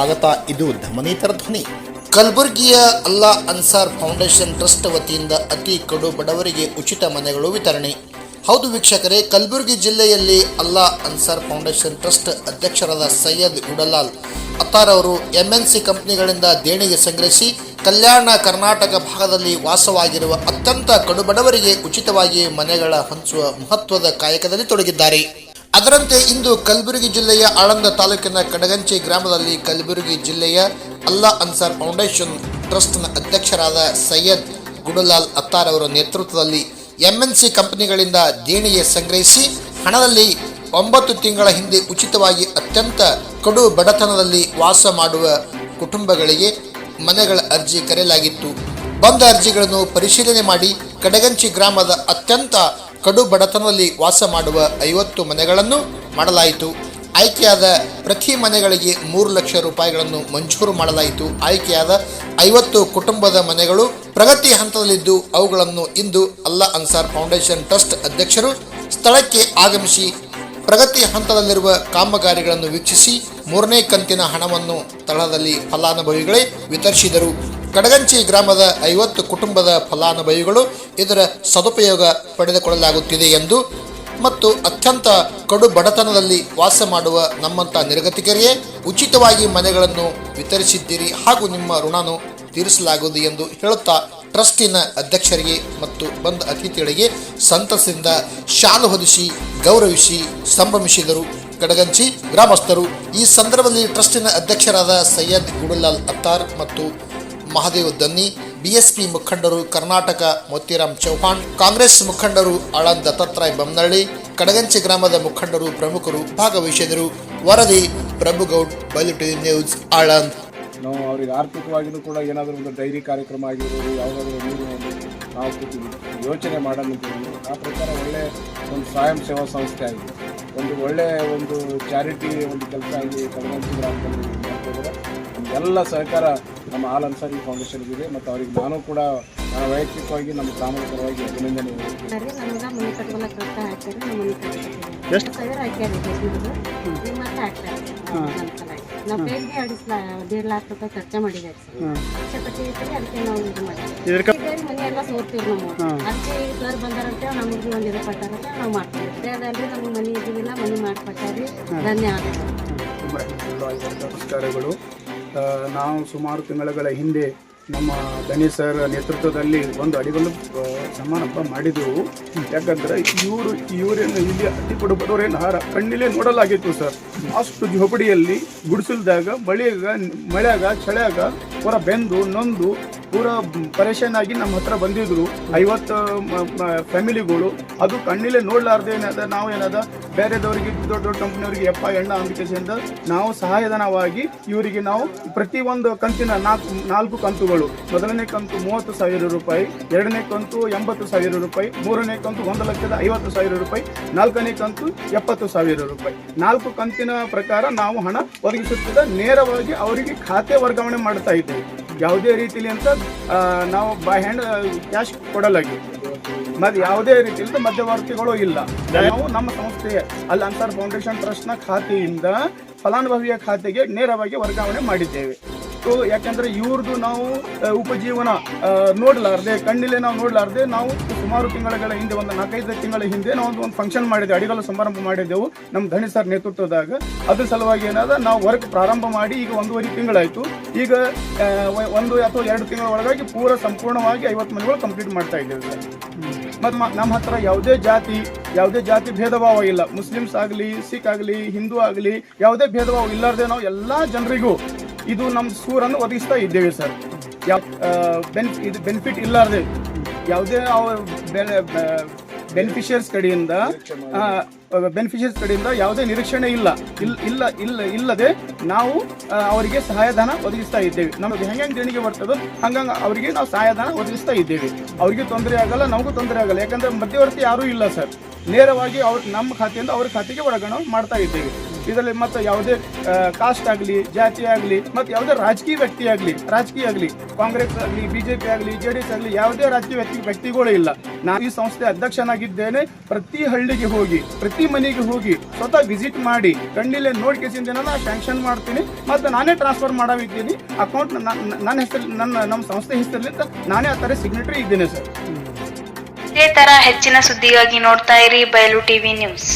ಸ್ವಾಗತ. ಇದು ಧಮನಿತರ ಧ್ವನಿ. ಕಲಬುರಗಿಯ ಅಲ್ಲಾ ಅನ್ಸಾರ್ ಫೌಂಡೇಶನ್ ಟ್ರಸ್ಟ್ ವತಿಯಿಂದ ಅತಿ ಕಡು ಬಡವರಿಗೆ ಉಚಿತ ಮನೆಗಳು ವಿತರಣೆ. ಹೌದು ವೀಕ್ಷಕರೇ, ಕಲಬುರಗಿ ಜಿಲ್ಲೆಯಲ್ಲಿ ಅಲ್ಲಾ ಅನ್ಸಾರ್ ಫೌಂಡೇಶನ್ ಟ್ರಸ್ಟ್ ಅಧ್ಯಕ್ಷರಾದ ಸೈಯದ್ ಗುಡಲಾಲ್ ಅತ್ತಾರ್ ಅವರು MNC ಕಂಪನಿಗಳಿಂದ ದೇಣಿಗೆ ಸಂಗ್ರಹಿಸಿ ಕಲ್ಯಾಣ ಕರ್ನಾಟಕ ಭಾಗದಲ್ಲಿ ವಾಸವಾಗಿರುವ ಅತ್ಯಂತ ಕಡುಬಡವರಿಗೆ ಉಚಿತವಾಗಿ ಮನೆಗಳ ಹಂಚುವ ಮಹತ್ವದ ಕಾಯಕದಲ್ಲಿ ತೊಡಗಿದ್ದಾರೆ. ಅದರಂತೆ ಇಂದು ಕಲಬುರಗಿ ಜಿಲ್ಲೆಯ ಆಳಂದ ತಾಲೂಕಿನ ಕಡಗಂಚಿ ಗ್ರಾಮದಲ್ಲಿ ಕಲಬುರಗಿ ಜಿಲ್ಲೆಯ ಅಲ್ಲಾ ಅನ್ಸಾರ್ ಫೌಂಡೇಶನ್ ಟ್ರಸ್ಟ್ನ ಅಧ್ಯಕ್ಷರಾದ ಸೈಯದ್ ಗುಡಲಾಲ್ ಅತ್ತಾರ್ ಅವರ ನೇತೃತ್ವದಲ್ಲಿ MNC ಕಂಪನಿಗಳಿಂದ ದೇಣಿಗೆ ಸಂಗ್ರಹಿಸಿ ಹಣದಲ್ಲಿ 9 ತಿಂಗಳ ಹಿಂದೆ ಉಚಿತವಾಗಿ ಅತ್ಯಂತ ಕಡು ಬಡತನದಲ್ಲಿ ವಾಸ ಮಾಡುವ ಕುಟುಂಬಗಳಿಗೆ ಮನೆಗಳ ಅರ್ಜಿ ಕರೆಯಲಾಗಿತ್ತು. ಬಂದ ಅರ್ಜಿಗಳನ್ನು ಪರಿಶೀಲನೆ ಮಾಡಿ ಕಡಗಂಚಿ ಗ್ರಾಮದ ಅತ್ಯಂತ ಕಡು ಬಡತನದಲ್ಲಿ ವಾಸ ಮಾಡುವ 50 ಮನೆಗಳನ್ನು ಮಾಡಲಾಯಿತು. ಆಯ್ಕೆಯಾದ ಪ್ರತಿ ಮನೆಗಳಿಗೆ 3 ಲಕ್ಷ ರೂಪಾಯಿಗಳನ್ನು ಮಂಜೂರು ಮಾಡಲಾಯಿತು. ಆಯ್ಕೆಯಾದ 50 ಕುಟುಂಬದ ಮನೆಗಳು ಪ್ರಗತಿ ಹಂತದಲ್ಲಿದ್ದು ಅವುಗಳನ್ನು ಇಂದು ಅಲ್ಲಾ ಅನ್ಸಾರ್ ಫೌಂಡೇಶನ್ ಟ್ರಸ್ಟ್ ಅಧ್ಯಕ್ಷರು ಸ್ಥಳಕ್ಕೆ ಆಗಮಿಸಿ ಪ್ರಗತಿ ಹಂತದಲ್ಲಿರುವ ಕಾಮಗಾರಿಗಳನ್ನು ವೀಕ್ಷಿಸಿ 3ನೇ ಕಂತಿನ ಹಣವನ್ನು ಸ್ಥಳದಲ್ಲಿ ಫಲಾನುಭವಿಗಳೇ ವಿತರಿಸಿದರು. ಕಡಗಂಚಿ ಗ್ರಾಮದ 50 ಕುಟುಂಬದ ಫಲಾನುಭವಿಗಳು ಇದರ ಸದುಪಯೋಗ ಪಡೆದುಕೊಳ್ಳಲಾಗುತ್ತಿದೆ ಎಂದು ಮತ್ತು ಅತ್ಯಂತ ಕಡು ಬಡತನದಲ್ಲಿ ವಾಸ ಮಾಡುವ ನಮ್ಮಂಥ ನಿರ್ಗತಿಕರಿಗೆ ಉಚಿತವಾಗಿ ಮನೆಗಳನ್ನು ವಿತರಿಸಿದ್ದೀರಿ ಹಾಗೂ ನಿಮ್ಮ ಋಣನು ತೀರಿಸಲಾಗುವುದು ಎಂದು ಹೇಳುತ್ತಾ ಟ್ರಸ್ಟಿನ ಅಧ್ಯಕ್ಷರಿಗೆ ಮತ್ತು ಬಂದ ಅತಿಥಿಗಳಿಗೆ ಸಂತಸದಿಂದ ಶಾಲು ಹೊದಿಸಿ ಗೌರವಿಸಿ ಸಂಭ್ರಮಿಸಿದರು ಕಡಗಂಚಿ ಗ್ರಾಮಸ್ಥರು. ಈ ಸಂದರ್ಭದಲ್ಲಿ ಟ್ರಸ್ಟಿನ ಅಧ್ಯಕ್ಷರಾದ ಸೈಯದ್ ಗುಡಲಾಲ್ ಅತ್ತಾರ್ ಮತ್ತು ಮಹಾದೇವ್ ದನ್ನಿ, BSP ಮುಖಂಡರು ಕರ್ನಾಟಕ ಮೋತಿರಾಮ್ ಚೌಹಾಣ್, ಕಾಂಗ್ರೆಸ್ ಮುಖಂಡರು ಆಳಂದ್ ದತ್ತಾತ್ರೇಯ ಬೊಮ್ಮನಹಳ್ಳಿ, ಕಡಗಂಚಿ ಗ್ರಾಮದ ಮುಖಂಡರು ಪ್ರಮುಖರು ಭಾಗವಹಿಸಿದರು. ವರದಿ ಪ್ರಭುಗೌಡ್, ಬಯಲು ನ್ಯೂಸ್, ಆಳಂದ್. ನಾವು ಅವ್ರಿಗೆ ಆರ್ಥಿಕವಾಗಿಯೂ ಕೂಡ ಏನಾದರೂ ಒಂದು ಡೈರಿ ಕಾರ್ಯಕ್ರಮ ಆಗಿರ್ಬೋದು, ಯಾವುದಾದ್ರೂ ನಾವು ಯೋಚನೆ ಮಾಡೋದಿದ್ದೀವಿ. ಆ ಪ್ರಕಾರ ಒಳ್ಳೆಯ ಒಂದು ಸ್ವಯಂ ಸೇವಾ ಸಂಸ್ಥೆ ಆಗಿದೆ, ಒಂದು ಒಳ್ಳೆಯ ಒಂದು ಚಾರಿಟಿ ಒಂದು ಕೆಲಸ ಆಗಿ ಕಡಗಂಚಿ ಗ್ರಾಮದಲ್ಲಿ ಮಾಡ್ತಿದ್ದಾರೆ. ಎಲ್ಲ ಸಹಕಾರ ನಮ್ಮ ಆಲ್ ಅನ್ಸಾರಿ ಫೌಂಡೇಶನ್ಗಿದೆ ಮತ್ತು ಅವ್ರಿಗೆ ನಾನು ಕೂಡ ವೈಯಕ್ತಿಕವಾಗಿ ನಮ್ಮ ಗ್ರಾಮದ ಪರವಾಗಿ ಅಭಿನಂದನೆ ನಾವು ಪೇಂಟ್ಗೆ 1.5 लाख ರೂಪಾಯಿ ಖರ್ಚು ಮಾಡಿದ್ದಾರೆ ಸರ್. ಅದಕ್ಕೆ ನಾವು ಇದು ಮಾಡಿದ್ದೀವಿ. ಮನೆ ಎಲ್ಲ ಸೋರ್ತೀವಿ ನಾವು. ಅದಕ್ಕೆ ಈಗ ಸರ್ ಬಂದಾರಂತೆ ನಮಗೆ ಒಂದು ಇದು ಕೊಟ್ಟಾರಂತೆ ನಾವು ಮಾಡ್ತೀವಿ. ಅದಲ್ರಿ ನಮಗೆ ಮನೆ ಇದ್ದಿಲ್ಲ, ಮನೆ ಮಾಡಿಕೊಟ್ಟಾರಿ. ಧನ್ಯವಾದಗಳು. ನಮಸ್ಕಾರಗಳು. ನಾವು ಸುಮಾರು ತಿಂಗಳ ಹಿಂದೆ ನಮ್ಮ ದನಿ ಸರ್ ನೇತೃತ್ವದಲ್ಲಿ ಒಂದು ಅಡಿಗಲ್ಲು ಸಮಾರಂಭ ಮಾಡಿದೆವು. ಯಾಕಂದರೆ ಇವರೇನು ಇಲ್ಲಿ ಅತಿ ಬಡವರೇನು ಕಣ್ಣಿಲೇ ನೋಡಲಾಗಿತ್ತು ಸರ್. ಅಷ್ಟು ಝೋಪಡಿಯಲ್ಲಿ ಗುಡಿಸಲ್ದಾಗ ಮಳೆಯಾಗ ಚಳಿಯಾಗ ಪೂರ ಬೆಂದು ನೊಂದು ಪೂರ ಪರೇಶಾನ್ ಆಗಿ ನಮ್ಮ ಹತ್ರ ಬಂದಿದ್ರು 50 ಫ್ಯಾಮಿಲಿಗಳು. ಅದು ಕಣ್ಣಿಲೆ ನೋಡಲಾರ್ದೆ ಏನದ ನಾವು ಏನದ ಬೇರೆದವರಿಗೆ ದೊಡ್ಡ ದೊಡ್ಡ ಕಂಪ್ನಿಯವರಿಗೆ ಎಣ್ಣ ಅಂಬಿಕೆಸಿಂದ ನಾವು ಸಹಾಯಧನವಾಗಿ ಇವರಿಗೆ ನಾವು ಪ್ರತಿ ಒಂದು ಕಂತಿನ 4 ಕಂತುಗಳು, ಮೊದಲನೇ ಕಂತು 30,000 ರೂಪಾಯಿ, 2ನೇ ಕಂತು 80,000 ರೂಪಾಯಿ, 3ನೇ ಕಂತು 1,50,000 ರೂಪಾಯಿ, 4ನೇ ಕಂತು 70,000 ರೂಪಾಯಿ. 4 ಕಂತಿನ ಪ್ರಕಾರ ನಾವು ಹಣ ಒದಗಿಸುತ್ತಿದ್ದ ನೇರವಾಗಿ ಅವರಿಗೆ ಖಾತೆ ವರ್ಗಾವಣೆ ಮಾಡ್ತಾ ಇದ್ದೇವೆ. ಯಾವುದೇ ರೀತಿಯಲ್ಲಿ ಅಂತ ನಾವು ಬೈ ಹ್ಯಾಂಡ್ ಕ್ಯಾಶ್ ಕೊಡಲಾಗಿದೆ ಮತ್ತು ಯಾವುದೇ ರೀತಿಯಿಂದ ಮಧ್ಯವರ್ತಿಗಳು ಇಲ್ಲ. ನಾವು ನಮ್ಮ ಸಂಸ್ಥೆಯ ಅಲ್ ಅನ್ಸಾರ್ ಫೌಂಡೇಶನ್ ಟ್ರಸ್ಟ್ನ ಖಾತೆಯಿಂದ ಫಲಾನುಭವಿಯ ಖಾತೆಗೆ ನೇರವಾಗಿ ವರ್ಗಾವಣೆ ಮಾಡಿದ್ದೇವೆ. ಯಾಕಂದರೆ ಇವ್ರದ್ದು ನಾವು ಉಪಜೀವನ ನೋಡಲಾರ್ದೆ ಕಣ್ಣಿಲೆ ನಾವು ನೋಡಲಾರ್ದೆ ನಾವು ಸುಮಾರು ತಿಂಗಳ ಹಿಂದೆ ಒಂದು 4-5 ತಿಂಗಳ ಹಿಂದೆ ನಾವು ಒಂದು ಫಂಕ್ಷನ್ ಮಾಡಿದ್ದೆವು, ಅಡಿಗಲ್ಲು ಸಮಾರಂಭ ಮಾಡಿದ್ದೆವು ನಮ್ಮ ಧನಿ ಸರ್ ನೇತೃತ್ವದಾಗ. ಅದ್ರ ಸಲುವಾಗಿ ಏನಾದ ನಾವು ವರ್ಕ್ ಪ್ರಾರಂಭ ಮಾಡಿ ಈಗ 1.5 ತಿಂಗಳಾಯಿತು. ಈಗ 1 ಅಥವಾ 2 ತಿಂಗಳ ಒಳಗಾಗಿ ಸಂಪೂರ್ಣವಾಗಿ 50 ಮನೆಗಳು ಕಂಪ್ಲೀಟ್ ಮಾಡ್ತಾ ಇದ್ದೇವೆ ಸರ್. ಮತ್ತು ನಮ್ಮ ಹತ್ರ ಯಾವುದೇ ಜಾತಿ ಭೇದ ಭಾವ ಇಲ್ಲ. ಮುಸ್ಲಿಮ್ಸ್ ಆಗಲಿ, ಸಿಖ್ ಆಗಲಿ, ಹಿಂದೂ ಆಗಲಿ ಯಾವುದೇ ಭೇದ ಭಾವ ಇಲ್ಲಾರ್ದೆ ನಾವು ಎಲ್ಲ ಜನರಿಗೂ ಇದು ನಮ್ಮ ಸೂರನ್ನು ಒದಗಿಸ್ತಾ ಇದ್ದೇವೆ ಸರ್. ಇದು ಬೆನಿಫಿಟ್ ಇಲ್ಲಾರ್ದೆ ಯಾವುದೇ ಬೆನಿಫಿಷಿಯರ್ಸ್ ಕಡೆಯಿಂದ ಯಾವುದೇ ನಿರೀಕ್ಷಣೆ ಇಲ್ಲದೆ ನಾವು ಅವರಿಗೆ ಸಹಾಯಧನ ಒದಗಿಸ್ತಾ ಇದ್ದೇವೆ. ನಮಗೆ ಹೆಂಗೆ ದೇಣಿಗೆ ಬರ್ತದೋ ಹಂಗಂಗೆ ಅವರಿಗೆ ನಾವು ಸಹಾಯಧನ ಒದಗಿಸ್ತಾ ಇದ್ದೇವೆ. ಅವರಿಗೆ ತೊಂದರೆ ಆಗಲ್ಲ, ನಮಗೂ ತೊಂದರೆ ಆಗಲ್ಲ. ಯಾಕಂದರೆ ಮಧ್ಯವರ್ತಿ ಯಾರೂ ಇಲ್ಲ ಸರ್. ನೇರವಾಗಿ ನಮ್ಮ ಖಾತೆಯಿಂದ ಅವ್ರ ಖಾತೆಗೆ ವರ್ಗಾವಣೆ ಮಾಡ್ತಾ ಇದ್ದೇವೆ. ಇದರಲ್ಲಿ ಮತ್ತು ಯಾವುದೇ ಕಾಸ್ಟ್ ಆಗಲಿ, ಜಾತಿ ಆಗಲಿ, ಮತ್ತು ಯಾವುದೇ ರಾಜಕೀಯ ವ್ಯಕ್ತಿ ಆಗಲಿ ಕಾಂಗ್ರೆಸ್ ಆಗಲಿ, BJP ಆಗಲಿ, JDS ಆಗಲಿ, ಯಾವುದೇ ರಾಜಕೀಯ ವ್ಯಕ್ತಿಗಳೂ ಇಲ್ಲ. ನಾನು ಈ ಸಂಸ್ಥೆ ಅಧ್ಯಕ್ಷನಾಗಿದ್ದೇನೆ. ಪ್ರತಿ ಹಳ್ಳಿಗೆ ಹೋಗಿ, ಪ್ರತಿ ಮನೆಗೆ ಹೋಗಿ ಸ್ವತಃ ವಿಸಿಟ್ ಮಾಡಿ ಕಣ್ಣಿಲೆ ನೋಡಿ ಕೇಸಿಂದ ಸ್ಯಾಂಕ್ಷನ್ ಮಾಡ್ತೀನಿ ಮತ್ತು ನಾನೇ ಟ್ರಾನ್ಸ್ಫರ್ ಮಾಡಿದ್ದೀನಿ. ಅಕೌಂಟ್ ನನ್ನ ಹೆಸರಲ್ಲಿ, ನಮ್ಮ ಸಂಸ್ಥೆ ಹೆಸರಲ್ಲಿ ನಾನೇ ಆ ಥರ ಸಿಗ್ನೇಟರಿ ಇದ್ದೇನೆ ಸರ್. ಇದೇ ತರ ಹೆಚ್ಚಿನ ಸುದ್ದಿಗಾಗಿ ನೋಡ್ತಾ ಇರಿ ಬಯಲು ಟಿವಿ ನ್ಯೂಸ್.